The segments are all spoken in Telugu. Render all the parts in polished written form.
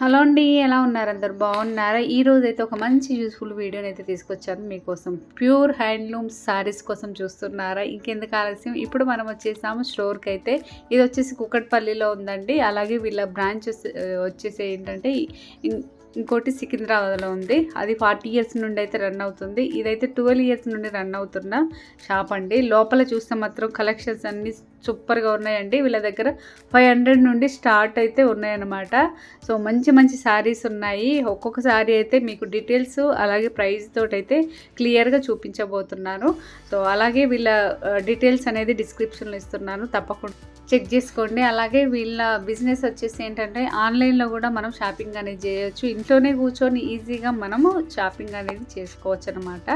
హలో అండి. ఎలా ఉన్నారు? అందరూ బాగున్నారా? ఈరోజైతే ఒక మంచి యూజ్‌ఫుల్ వీడియోనైతే తీసుకొచ్చాను మీకోసం. ప్యూర్ హ్యాండ్లూమ్ శారీస్ కోసం చూస్తున్నారా? ఇంకెందుకు ఆలస్యం, ఇప్పుడు మనం వచ్చేసాము స్టోర్‌కైతే. ఇదొచ్చేసి కూకట్పల్లిలో ఉందండి. అలాగే వీళ్ళ బ్రాంచెస్ వచ్చేసి ఏంటంటే ఇంకోటి సికింద్రాబాద్‌లో ఉంది. అది 40 ఇయర్స్ నుండి అయితే రన్ అవుతుంది. ఇదైతే 12 ఇయర్స్ నుండి రన్ అవుతున్న షాప్ అండి. లోపల చూస్తే మాత్రం కలెక్షన్స్ అన్నీ సూపర్‌గా ఉన్నాయండి. వీళ్ళ దగ్గర 500 నుండి స్టార్ట్ అయితే ఉన్నాయన్నమాట. సో మంచి మంచి శారీస్ ఉన్నాయి. ఒక్కొక్క శారీ అయితే మీకు డీటెయిల్స్ అలాగే ప్రైస్ తోటైతే క్లియర్‌గా చూపించబోతున్నాను. సో అలాగే వీళ్ళ డీటెయిల్స్ అనేది డిస్క్రిప్షన్‌లో ఇస్తున్నాను. తప్పకుండా చెక్ చేసుకోండి. అలాగే వీళ్ళ బిజినెస్ వచ్చేసి ఏంటంటే ఆన్లైన్‌లో కూడా మనం షాపింగ్ అనేది చేయొచ్చు. ఇంట్లోనే కూర్చొని ఈజీగా మనము షాపింగ్ అనేది చేసుకోవచ్చు అనమాట.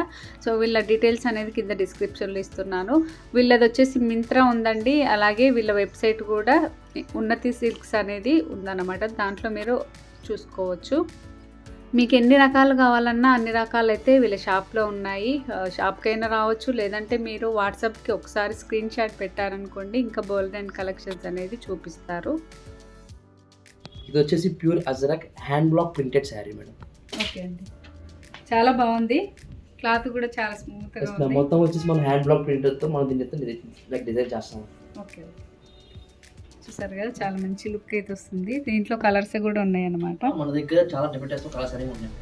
సో వీళ్ళ డీటెయిల్స్ అనేది కింద డిస్క్రిప్షన్‌లో ఇస్తున్నాను. వీళ్ళది వచ్చేసి మింత్రా ఉందండి. అలాగే వీళ్ళ వెబ్సైట్ కూడా ఉన్నతి సిల్క్స్ అనేది ఉందన్నమాట. దాంట్లో మీరు చూసుకోవచ్చు. మీకు ఎన్ని రకాలు కావాలన్నా అన్ని రకాలైతే వీళ్ళ షాప్లో ఉన్నాయి. షాప్కైనా రావచ్చు, లేదంటే మీరు వాట్సాప్కి ఒకసారి స్క్రీన్ షాట్ పెట్టారనుకోండి, ఇంకా బోల్డ్ అండ్ కలెక్షన్స్ అనేది చూపిస్తారు. ఇది వచ్చేసి pure ajrakh hand block printed sari madam. Okay అండి, చాలా బాగుంది. క్లాత్ కూడా చాలా స్మూత్గా ఉంది. మొత్తం వచ్చేసి మనం హ్యాండ్ బ్లాక్ ప్రింటెడ్తో మనం దీన్ని డిజైన్ చేస్తాం. ఓకే, చూసారు కదా, చాలా మంచి లుక్ అయితే వస్తుంది. దీంట్లో కలర్స్ కూడా ఉన్నాయి అన్నమాట. మన దగ్గర చాలా డిఫరెంట్ టైప్స్ కలర్స్ అనేవి ఉన్నాయి.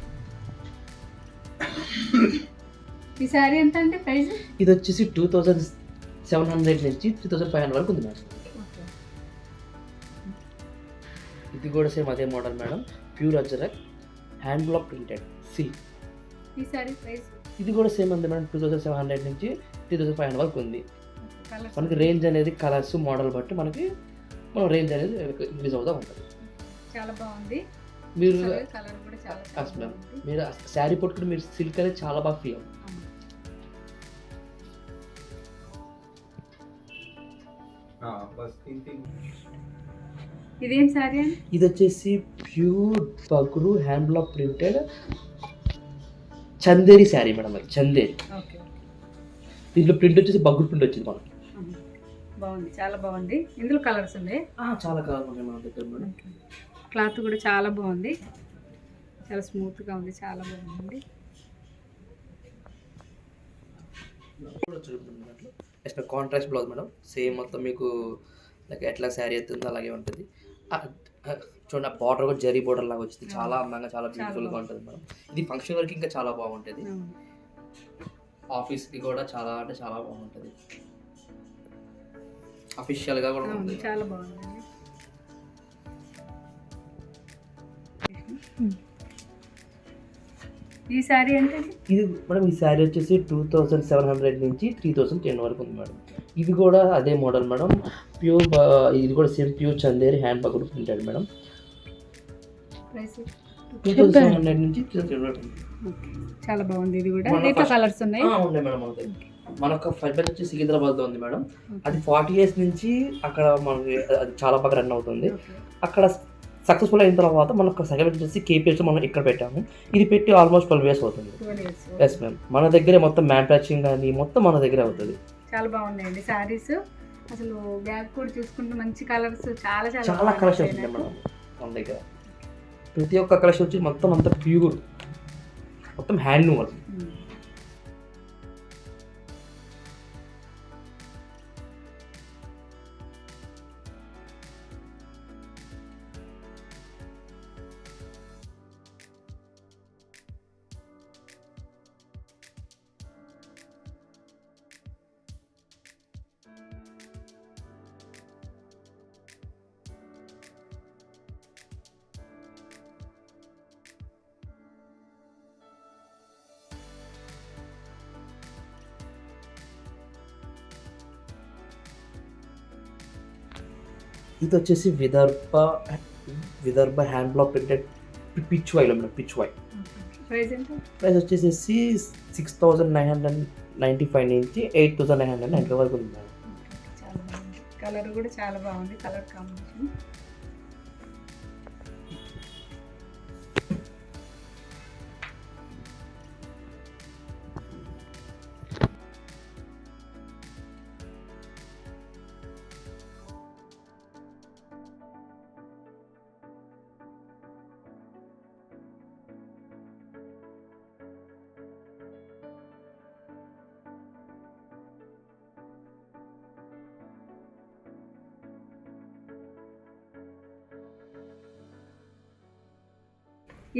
ఈ శారీ ఎంత అంటే ప్రైస్? ఇది వచ్చేసి 2700 నుంచి 3500 వరకు ఉంది మేడం. ఇది కూడా సేమ్ అదే model madam. Pure ajrakh hand block printed silk. ఈ శారీ ప్రైస్? ఇది కూడా సేమ్ ఉంది మేడం. 2700 నుంచి 3500 వరకు ఉంది. మనకి రేంజ్ అనేది కలర్స్ మోడల్ బట్టి మనకి రేంజ్ అనేది ఇంక్రీజ్ అవుతూ ఉంటుంది. చాలా బాగుంది. మీరు కలర్ కూడా చాలా బాగుంది. మీరు శారీ పట్టుకుని మీరు సిల్క్ అనేది చాలా బాగా ఫీల్ అవుతుంది. ఇదేం శారీ అండి? ఇది వచ్చేసి pure Bagru hand block printed Chanderi sari madam. అది చందేరి. దీంట్లో ప్రింట్ వచ్చేసి బగ్రు ప్రింట్ వచ్చింది మనకి. బాగుంది, చాలా బాగుంది. ఇందులో కలర్స్ ఉన్నాయి. చాలా కలర్స్ ఉన్నాయి మన దగ్గర మేడం. క్లాత్ కూడా చాలా బాగుంది, చాలా స్మూత్గా ఉంది, చాలా బాగుంది. Next contrast blouse madam. Same మొత్తం మీకు ఎట్లా శారీ అవుతుందో అలాగే ఉంటుంది. చూడండి, ఆ బార్డర్ కూడా జరీ బార్డర్ లాగా వచ్చింది. చాలా అందంగా, చాలా బ్యూటిఫుల్గా ఉంటుంది మేడం. ఇది ఫంక్షన్ వరకు ఇంకా చాలా బాగుంటుంది. ఆఫీస్కి కూడా చాలా అంటే చాలా బాగుంటుంది. అఫీషియల్గా కూడా ఉంది. చాలా బాగుంది. ఈ శారీ అంటే ఇది మేడం, ఈ శారీ వచ్చేసి 2700 నుంచి 3010 వరకు ఉంది మేడం. ఇది కూడా అదే మోడల్ మేడం. ప్యూర్ ఇది కూడా same pure Chanderi hand bag printed madam. 2700 నుంచి 3010 వరకు. చాలా బాగుంది. ఇది కూడా దీంట్లో కలర్స్ ఉన్నాయి. ఉన్నాయి మేడం. మనకు ఫైబర్ వచ్చి సికింద్రాబాద్లో ఉంది మేడం. అది 40 ఇయర్స్ నుంచి అక్కడ మనకి అది చాలా బాగా రన్ అవుతుంది. అక్కడ సక్సెస్ఫుల్ అయిన తర్వాత మనకు సెకండ్ వచ్చేసి కేపీఎస్ మనం ఇక్కడ పెట్టాము. ఇది పెట్టి ఆల్మోస్ట్ 12 ఇయర్స్ అవుతుంది. Yes ma'am. మన దగ్గరే మొత్తం మ్యానుఫ్యాక్చరింగ్ కానీ మొత్తం మన దగ్గరే అవుతుంది. చాలా బాగున్నాయండి శారీస్. అసలు బ్యాగ్ కూడా చూసుకుంటే మంచి కలర్స్, చాలా చాలా చాలా కలెక్షన్స్ ఉన్నాయి మేడం మన దగ్గర. ప్రతి ఒక్క కలెక్షన్ వచ్చి మొత్తం అంత ప్యూర్, మొత్తం హ్యాండ్లూమ్ అది. ఇది వచ్చేసి విదర్భ హ్యాండ్ బ్లాక్ ప్రింటెడ్ పిచ్ వైలో మేడం. పిచ్ వై ప్రైస్ వచ్చేసి 6995 నుంచి 8995 వరకు ఉంది మేడం. కలర్ కూడా చాలా బాగుంది, కలర్ కాంబినేషన్.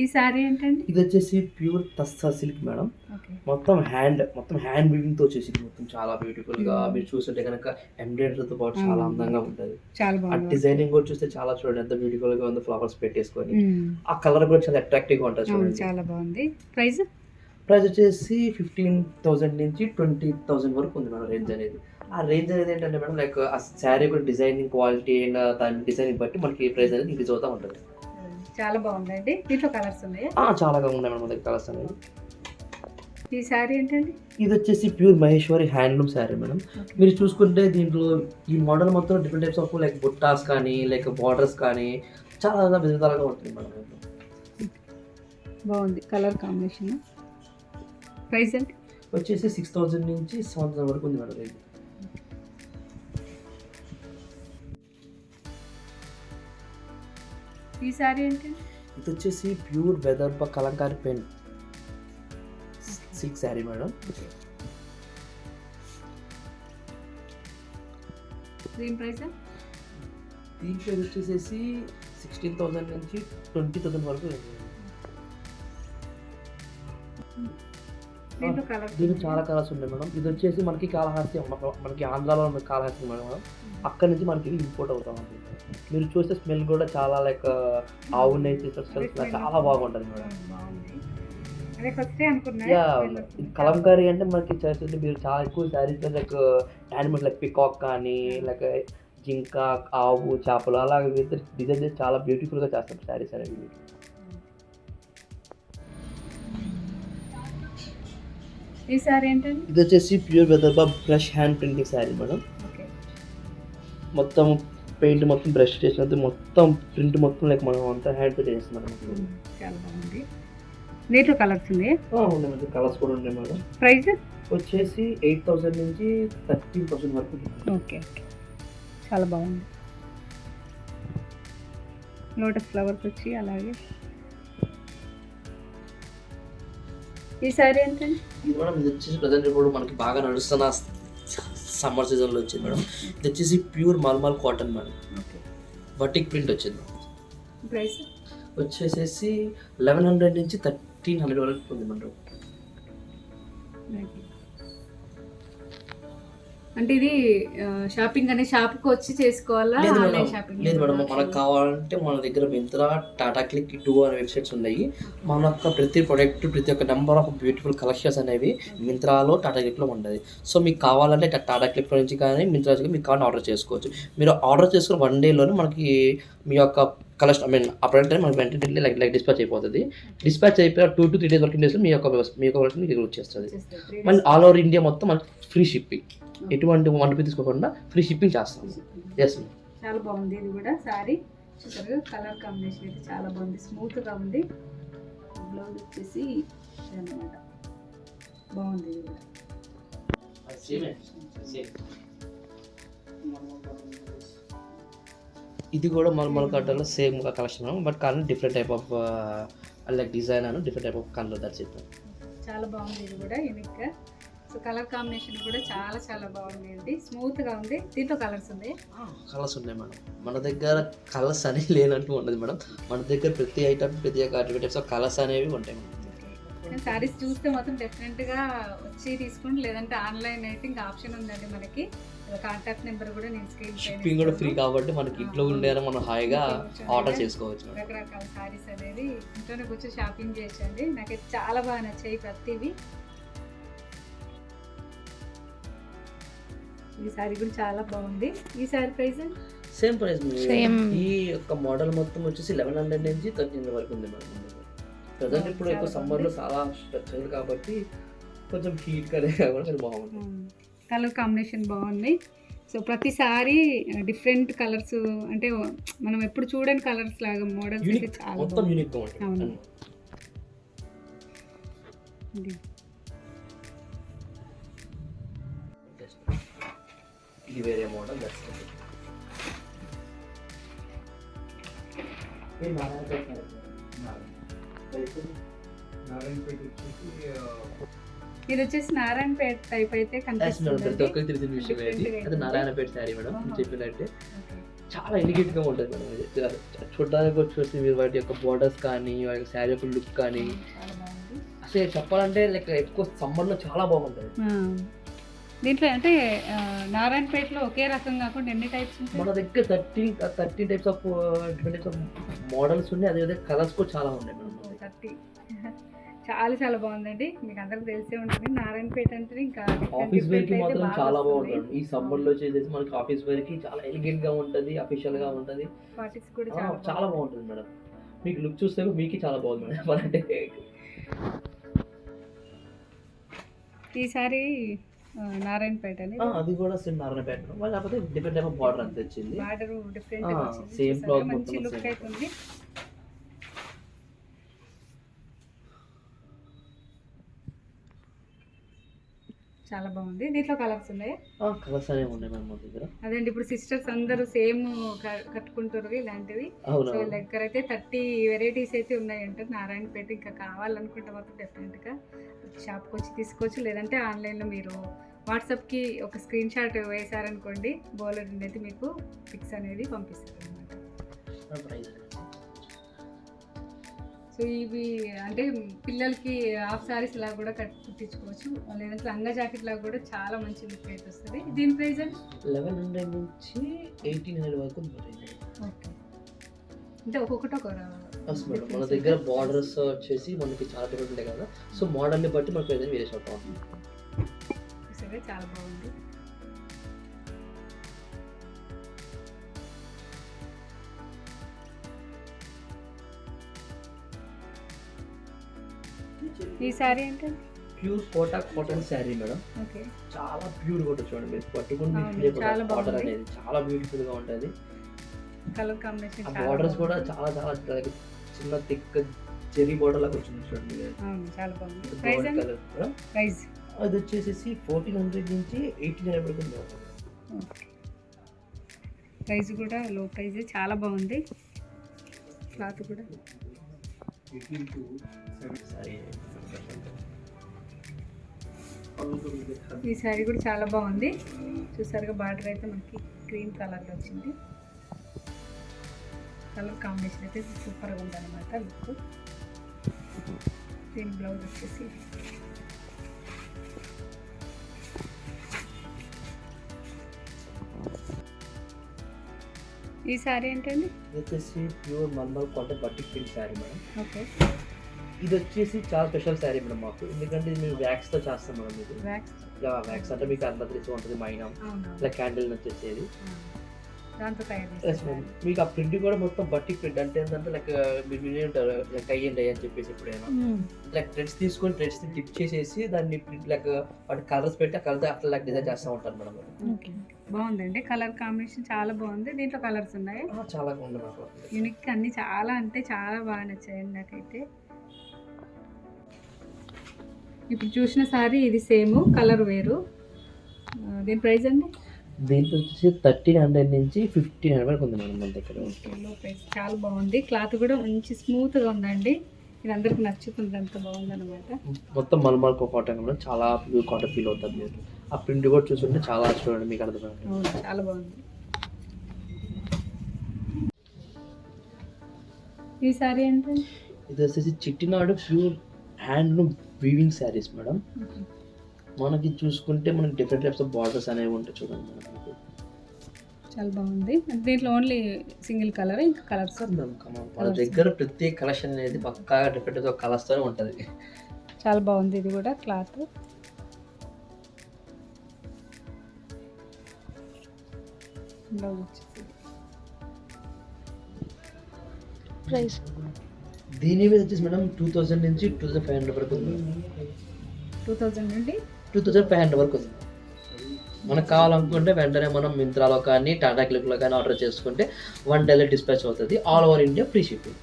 ఈ శారీ ఏంటండి? ఇది వచ్చేసి pure tussar silk madam. Okay. మొత్తం హ్యాండ్ వీవింగ్ తో వచ్చేసి మొత్తం చాలా బ్యూటిఫుల్ గా మీరు చూస్తుంటే కనుక ఎంబ్రాయిడరీతో పాటు చాలా అందంగా ఉంటుంది. చాలా ఆ బాగుంది. డిజైనింగ్ కూడా చూస్తే చాలా చూడండి ఎంత బ్యూటిఫుల్ గా ఉంది. ఫ్లవర్స్ పెట్టేసుకొని ఆ కలర్ కూడా చాలా అట్రాక్టివ్ గా ఉంటుంది చూడండి. చాలా బాగుంది. ప్రైస్ వచ్చేసి 15,000 నుంచి 20,000 వరకు ఉంది మేడం రేంజ్ అనేది. ఆ రేంజ్ అనేది ఏంటంటే మేడం లైక్ ఆ శారీ కూడా డిజైనింగ్ క్వాలిటీ అండ్ దాని డిజైనింగ్ బట్టి మనకి ప్రైస్ అనేది ఇంక్రీజ్ అవుతూ ఉంటుంది. చాలా బాగుందండి. దీంట్లో కలర్స్ ఉన్నాయా? చాలా ఉన్నాయి మేడం మన దగ్గర కలర్స్ అనేది. ఈ శారీ ఏంటండి? ఇది వచ్చేసి pure Maheshwari handloom sari madam. మీరు చూసుకుంటే దీంట్లో ఈ మోడల్ మొత్తం డిఫరెంట్ టైప్స్ ఆఫ్ లైక్ బుట్టాస్ కానీ లైక్ బార్డర్స్ కానీ చాలా విధాలుగా ఉంటుంది మేడం. బాగుంది కలర్ కాంబినేషన్. ప్రైస్ ఎంత? వచ్చేసి 6,000 నుంచి 7,000 వరకు ఉంది మేడం రేంజ్. ఈ శారీ ఏంటి? ఇది వచ్చేసి ప్యూర్ వెదర్ Kalamkari pen silk sari madam. దీని ప్రైస్? దీని ప్రైస్ వచ్చేసి 16,000 నుంచి 20,000 వరకు. దీనికి చాలా కలర్స్ ఉన్నాయి మేడం. ఇది వచ్చేసి మనకి కాళహస్తి, మనకి ఆంధ్రాలో ఉన్న కాళహస్తి మేడం. అక్కడ నుంచి మనకి ఇంపోర్ట్ అవుతాం అనుకుంటున్నాం. మీరు చూస్తే స్మెల్ కూడా చాలా లైక్ ఆవు నెయ్యి చాలా బాగుంటుంది మేడం. కలంకారీ అంటే మనకి చేస్తుంది మీరు చాలా ఎక్కువ saris like animals like peacock కానీ లైక్ జింక, ఆవు, చేపలు అలాగే డిజైన్ చేసి చాలా బ్యూటిఫుల్గా చేస్తాం శారీస్ అనేవి. ఈ శారీ ఏంటండి? ఇది వచ్చేసి pure Vidarbha brush hand printing sari madam. మొత్తం పెయింట్ మొత్తం బ్రష్ చేసినట్టు మొత్తం ప్రింట్ మొత్తం లైక్ మనం అంతా హ్యాండ్తో చేస్తున్నాం. చాలా బాగుంది. దీంట్లో కలర్స్ ఉన్నాయి? ఉన్నాయి కలర్స్ కూడా ఉన్నాయి మేడం. ప్రైస్ వచ్చేసి 8,000 నుంచి 13,000 వరకు. ఓకే ఓకే, చాలా బాగుంది. లోటస్ ఫ్లవర్స్ వచ్చి అలాగే. ఈ శారీ ఏంటండి? ఇది మేడం ఇది వచ్చేసి ప్రజెంట్ ఇప్పుడు మనకి బాగా నడుస్తున్న సమ్మర్ సీజన్లో వచ్చింది మేడం. ఇది వచ్చేసి pure mulmul cotton madam. Batik print వచ్చింది. ప్రైస్ వచ్చేసేసి 1100 నుంచి 1300 వరకు ఉంది మేడం. అంటే ఇది షాపింగ్ అనే షాప్కి వచ్చి చేసుకోవాలా? లేదు మేడం, మనకు కావాలంటే మన దగ్గర మింత్రా, టాటా క్లిక్ 2 అనే వెబ్సైట్స్ ఉన్నాయి. మన యొక్క ప్రతి ప్రొడక్ట్ ప్రతి ఒక్క నెంబర్ ఆఫ్ బ్యూటిఫుల్ కలెక్షన్స్ అనేవి మింత్రాలో, టాటా క్లిక్లో ఉంటుంది. సో మీకు కావాలంటే టాటా క్లిక్ నుంచి కానీ మింత్రా నుంచి మీకు కావాలని ఆర్డర్ చేసుకోవచ్చు. మీరు ఆర్డర్ చేసుకుని 1 డేలోనే మనకి మీ యొక్క కలెక్షన్ ఆ ప్రోడక్ట్ అనేది మనకి వెంటనే లైక్ డిస్పాచ్ అయిపోతుంది. డిస్పాచ్ అయిపోయిన 2 to 3 days వర్కింగ్ డేస్లో మీ యొక్క ప్రోడక్ట్ మీకు వచ్చేస్తుంది. మళ్ళీ ఆల్ ఓవర్ ఇండియా మొత్తం మనకి ఫ్రీ షిప్పింగ్, ఎటువంటి వంట తీసుకోకుండా ఫ్రీ షిప్పింగ్ చేస్తాం. ఎస్, చాలా బాగుంది. ఇది కూడా సారీ చూసారు, కలర్ కాంబినేషన్ అయితే చాలా బాగుంది, స్మూత్గా ఉంది. బ్లౌజ్ వచ్చేసి అన్నమాట బాగుంది. ఇది కూడా ఇది కూడా మల్మల్ కాటన్లో సేమ్ కలెక్షన్ బట్ కానీ different type of like design అని డిఫరెంట్ టైప్ ఆఫ్ కలర్ దర్శిస్తాం. చాలా బాగుంది. ఇది కూడా యూనిక్గా. సో కలర్ కాంబినేషన్ కూడా చాలా చాలా బాగుంది, స్మూత్గా ఉంది. దీంట్లో కలర్స్ ఉన్నాయి? కలర్స్ ఉన్నాయి మేడం. మన దగ్గర కలర్స్ అనేవి లేనట్టు ఉండదు మేడం. మన దగ్గర ప్రతి ఐటమ్ ప్రతి ఒక్క టైప్స్ ఆఫ్ కలర్స్ అనేవి ఉంటాయి మేడం. శారీస్ చూస్తే మాత్రం డెఫినెట్గా వచ్చి తీసుకోండి, లేదంటే ఆన్లైన్ అయితే ఇంకా ఆప్షన్ ఉందండి మనకి. కాంటాక్ట్ నెంబర్ కూడా నేను స్క్రీన్ షిప్పింగ్ కూడా ఫ్రీ కాబట్టి మనకి ఇంట్లో ఉండేలా మనం హాయిగా ఆర్డర్ చేసుకోవచ్చు. రకరకాల శారీస్ అనేది ఇంట్లోనే కూర్చొని షాపింగ్ చేయొచ్చండి. నాకైతే చాలా బాగా నచ్చాయి ప్రతివి. ఈ శారీ కూడా చాలా బాగుంది. ఈ శారీ ప్రైస్ సేమ్ ప్రైస్. ఈ యొక్క మోడల్ మొత్తం వచ్చేసి 1100 నుంచి 1300 వరకు ఉంది మేడం. ప్రజెంట్ ఇప్పుడు ఎక్కువ సమ్మర్లో చాలా స్పెషల్ కాబట్టి కొంచెం హీట్ కలే కాబట్టి బాగుంది. కలర్ కాంబినేషన్ బాగుంది. సో ప్రతిసారి డిఫరెంట్ కలర్స్, అంటే మనం ఎప్పుడు చూడని కలర్స్ లాగా మోడల్స్ అయితే చాలా మొత్తం యూనిక్గా ఉంటాయి. అవును. ఇది వేరే మోడల్. ఇది వచ్చేసి నారాయణపేట టైప్ అయితే కనిపిస్తుంది. ప్రతి ఒక్కరికి తెలిసిన విషయం అది నారాయణపేట శారీ మేడం. చెప్పినట్టే చాలా ఎలిగేట్గా ఉంటుంది మేడం. ఇది చూడడానికి వచ్చేసి మీరు వాటి యొక్క బోర్డర్స్ కానీ వాటి శారీ యొక్క లుక్ కానీ చాలా బాగుంది. అసలు చెప్పాలంటే లైక్ ఎక్కువ సమ్మర్లో చాలా బాగుంటుంది. దీంట్లో అంటే నారాయణపేటలో ఒకే రకం కాకుండా ఎన్ని టైప్స్ ఉంటాయి? మన దగ్గర 13 types of different types of models ఉన్నాయి. అదేవిధంగా కలర్స్ కూడా చాలా ఉన్నాయి మేడం. 30 చాలా చాలా బాగుందండి. మీకు అందరికి తెలిసే ఉంటుంది నారాయణపేట అంటే ఇంకా ఆఫీస్ వేర్ కి మాత్రం చాలా బాగుంటుంది. ఈ సమ్మర్ లో చేసేసి మనకి ఆఫీస్ వేర్ కి చాలా ఎలిగెంట్ గా ఉంటది, అఫీషియల్ గా ఉంటది. పార్టీస్ కూడా చాలా బాగుంటుంది మేడం. మీకు లుక్ చూస్తే మీకు చాలా బాగుంది మేడం. అంటే ఈసారి నారాయణపేట అది కూడా సేమ్ నారాయణపేట కాకపోతే డిఫరెంట్ టైప్ ఆఫ్ బార్డర్ అంత వచ్చింది. బార్డర్ డిఫరెంట్ సేమ్ క్లాత్ మంచి లుక్ అవుతుంది. చాలా బాగుంది. దీంట్లో కలర్స్ ఉన్నాయి. కలర్స్ అనేవి ఉన్నాయి మేడం మన దగ్గర. అదండి ఇప్పుడు సిస్టర్స్ అందరూ సేమ్ కట్టుకుంటారు ఇలాంటివి. సో దగ్గర అయితే 30 వెరైటీస్ అయితే ఉన్నాయంట నారాయణపేట. ఇంకా కావాలనుకుంటే మాత్రం డెఫినెట్గా షాప్కి వచ్చి తీసుకోవచ్చు. లేదంటే ఆన్లైన్లో మీరు వాట్సాప్కి ఒక స్క్రీన్ షాట్ వేశారనుకోండి బోలెడ్ అయితే మీకు పిక్స్ అనేది పంపిస్తారు అనమాట. సో ఇవి అంటే పిల్లలకి హాఫ్ సారీస్ లాగా కూడా కుట్టించుకోవచ్చు. లేదంటే లంగా జాకెట్ లాగా కూడా చాలా మంచి లుక్ అయితే వస్తుంది. దీని ప్రైస్ అండి 1100 నుంచి 1800 వరకు ఉంటుంది. ఓకే, అంటే ఒక్కొక్కటి ఒక మన దగ్గర బార్డర్స్ వచ్చేసి మనకి చాలా డిఫరెంట్ ఉంటాయి కదా. సో మోడల్ని బట్టి మనకి ఏదైనా వేరే అవుతా ఉంటుంది. సరే, చాలా బాగుంది. ఈ శారీ ఏంటంటే pure Kota cotton sari madam. Okay, చాలా ప్యూర్ కూడా చూడండి. మీరు పట్టుకుని కాటన్ అనేది చాలా బ్యూటిఫుల్ గా ఉంటుంది. కలర్ కాంబినేషన్ బార్డర్స్ కూడా చాలా చాలా చిన్న థిక్ చెరీ బార్డర్ లాగా వచ్చింది చూడండి. చాలా బాగుంది. ప్రైస్ అది వచ్చేసి 1400 నుంచి 1800 వరకు ఉంది. ప్రైస్ కూడా లో ప్రైస్, చాలా బాగుంది. క్లాత్ కూడా ఈ శారీ కూడా చాలా బాగుంది. చూసారుగా బార్డర్ అయితే మనకి క్రీమ్ కలర్లో వచ్చింది. కలర్ కాంబినేషన్ అయితే సూపర్గా ఉందన్నమాట లుక్. దీని బ్లౌజ్ వచ్చేసి ఈ శారీ ఏంటండి? ఇది వచ్చేసి pure mulmul cotton batik print sari madam. Okay, ఇది వచ్చేసి చాలా స్పెషల్ శారీ మేడం మాకు. ఎందుకంటే ఇది మేము వ్యాక్స్తో చేస్తాం మేడం. మీకు వ్యాక్స్ అంటే మీకు అంతా తెలిసి ఉంటుంది. మైనం ఇలా క్యాండిల్ వచ్చేసేది దాంతో తయారు. మీకు ఆ ప్రింట్ కూడా మొత్తం బటిక్ ప్రింట్. అంటే ఏంటంటే లైక్ మీరు వినే ఉంటారు లైక్ అయ్యండి అని చెప్పేసి ఎప్పుడైనా లైక్ థ్రెడ్స్ తీసుకొని థ్రెడ్స్ డిప్ చేసేసి దాన్ని ప్రింట్ లైక్ వాటి కలర్స్ పెట్టి ఆ కలర్ అట్లా లైక్ డిజైన్ చేస్తూ ఉంటారు మేడం. బాగుందండి, కలర్ కాంబినేషన్ చాలా బాగుంది. దీంట్లో కలర్స్ ఉన్నాయి. చాలా బాగుంది నాకు. యూనిక్ అన్ని చాలా అంటే చాలా బాగా నచ్చాయండి నాకైతే. ఇప్పుడు చూసిన సారీ ఇది సేమ్, కలర్ వేరు. దీని ప్రైస్ అండి? దీంట్లో వచ్చేసి 1300 నుంచి 1500 వరకు ఉంది మేడం మన దగ్గర. లో ప్రైస్, చాలా బాగుంది. క్లాత్ కూడా మంచి స్మూత్గా ఉందండి. ఇది అందరికి నచ్చుతుంది, అంత బాగుంది అనమాట. మొత్తం మల్మల్ కాటన్ కూడా చాలా ప్యూర్ కాటన్ ఫీల్ అవుతుంది. మీరు ఆ ప్రింట్ కూడా చూస్తుంటే చాలా చూడండి మీకు అర్థమవుతుంది. చాలా బాగుంది. ఈ సారీ అంటే ఇది వచ్చేసి Chettinad pure handloom weaving saris madam. మనకి చూసుకుంటే మనకి డిఫరెంట్ టైప్స్ ఆఫ్ బార్డర్స్ అనేవి ఉంటాయి చూడండి మేడం. మీకు చాలా బాగుంది. దీంట్లో ఓన్లీ సింగిల్ కలర్, ఇంకా కలర్స్ మన దగ్గర ప్రతి కలెక్షన్ అనేది పక్కాగా డిఫరెంట్ టైప్స్ ఆఫ్ కలర్స్తోనే ఉంటుంది. చాలా బాగుంది. ఇది కూడా క్లాత్ ప్రైస్ దీని మీద వచ్చేసి మేడం 2000 నుంచి 2500 వరకు ఉంది. 2000 నుండి 2500 వరకు ఉంది. మనకు కావాలనుకుంటే వెంటనే మనం మింత్రాలో కానీ టాటా క్లిక్లో కానీ ఆర్డర్ చేసుకుంటే 1 day డిస్పాచ్ అవుతుంది. All over India free shipping.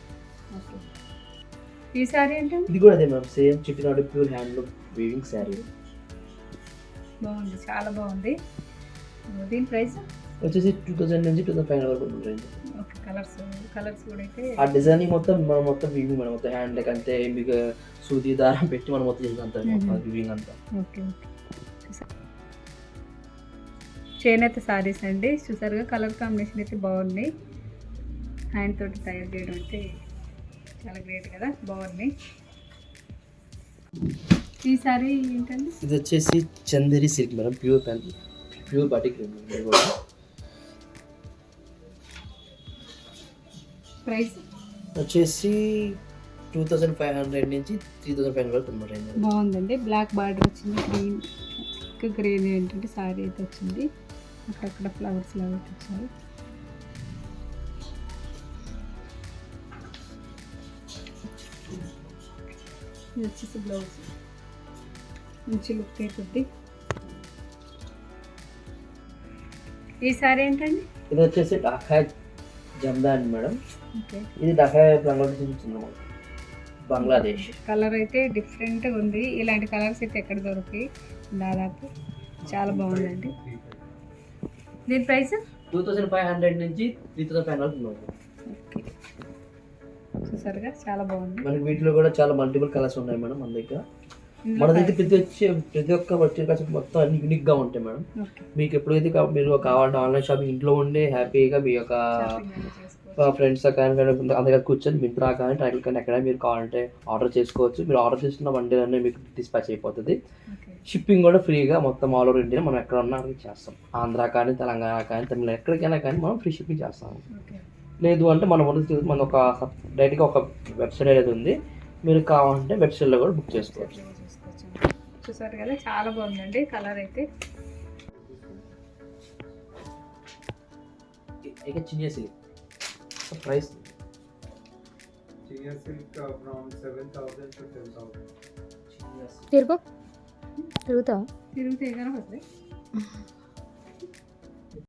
ఈ శారీ అంటే ఇది కూడా అదే ma'am, same Chettinad pure handloom weaving sari. బాగుంది, చాలా బాగుంది. దీని ప్రైస్ వచ్చేసి 2000 నుంచి 2500 వరకు ఉంటుంది. ఓకే, కలర్స్ కూడా అయితే ఆ డిజైనింగ్ మొత్తం మనం మొత్తం వీవింగ్ మనం మొత్తం హ్యాండ్ లైక్ అంతే మీకు సూది దారం పెట్టి మనం మొత్తం చేసిన అంత వీవింగ్ అంతా. ఓకే. చేనేత సారీస్ అండి. చూసారుగా కలర్ కాంబినేషన్ అయితే బాగుంది. హ్యాండ్ తోటి తయారు చేయడం అంటే చాలా గ్రేట్ కదా, బాగుంది. ఈ సారీ ఏంటండి? ఇది వచ్చేసి Chanderi silk madam, pure batik కూడా. ప్రైస్ వచ్చేసి 2500 నుంచి 3500 వరకు అనమాట. బాగుందండి. బ్లాక్ బార్డర్ వచ్చింది, గ్రీన్ ఏంటంటే సారీ అయితే వచ్చింది. అక్కడక్కడ ఫ్లవర్స్ లాగా వచ్చాయి. ఇది వచ్చేసి బ్లౌజ్, మంచి లుక్ అవుతుంది. ఈ సారీ ఏంటండి? ఇది వచ్చేసి ఢాకా జమ్దాన్ మేడం. ఓకే, ఇది ఢాకా బంగ్లాదేశ్ నుంచి ఉంది, బంగ్లాదేశ్. కలర్ అయితే డిఫరెంట్గా ఉంది. ఇలాంటి కలర్స్ అయితే ఎక్కడ దొరికి దాదాపు చాలా బాగుందండి. దీని ప్రైస్ 2500 నుంచి 3500 వరకు ఉంది. ఓకే, చూసారుగా చాలా బాగుంది. మనకి వీటిలో కూడా చాలా మల్టిపుల్ కలర్స్ ఉన్నాయి మేడం మన దగ్గర. ఇందులో మన దగ్గర ప్రతి ఒక్క వచ్చే కాస్ట్ మొత్తం అన్ని యూనిక్ గా ఉంటాయి మేడం. ఓకే, మీకు ఎప్పుడైతే మీరు కావాలంటే ఆన్లైన్ షాపింగ్ ఇంట్లో ఉండే హ్యాపీగా మీ యొక్క షాపింగ్ అనేది చేసుకోవచ్చు. ఫ్రెండ్స్ కానీ అందరికీ కూర్చొని మింత్రా కానీ టైటిల్ కానీ ఎక్కడ మీరు కావాలంటే ఆర్డర్ చేసుకోవచ్చు. మీరు ఆర్డర్ చేసిన వన్ డే అనే మీకు డిస్పాచ్ అయిపోతుంది. ఓకే, షిప్పింగ్ కూడా ఫ్రీగా మొత్తం ఆల్ ఓవర్ ఇండియా మనం ఎక్కడ ఉన్నా అక్కడికి చేస్తాం. ఆంధ్ర కానీ తెలంగాణ కానీ తమిళ ఎక్కడికైనా కానీ మనం ఫ్రీ షిప్పింగ్ చేస్తాము. ఓకే, లేదు అంటే మన ఒక డైరెక్ట్గా ఒక వెబ్సైట్ అనేది ఉంది, మీరు కావాలంటే వెబ్సైట్లో కూడా బుక్ చేసుకోవచ్చు. చూసారు కదా చాలా బాగుందండి కలర్ అయితే. ఇక చిన్న silk price Chinia silk from 7,000 to 10,000. తిరుగుతావా తిరిగితే కనపడుతుంది.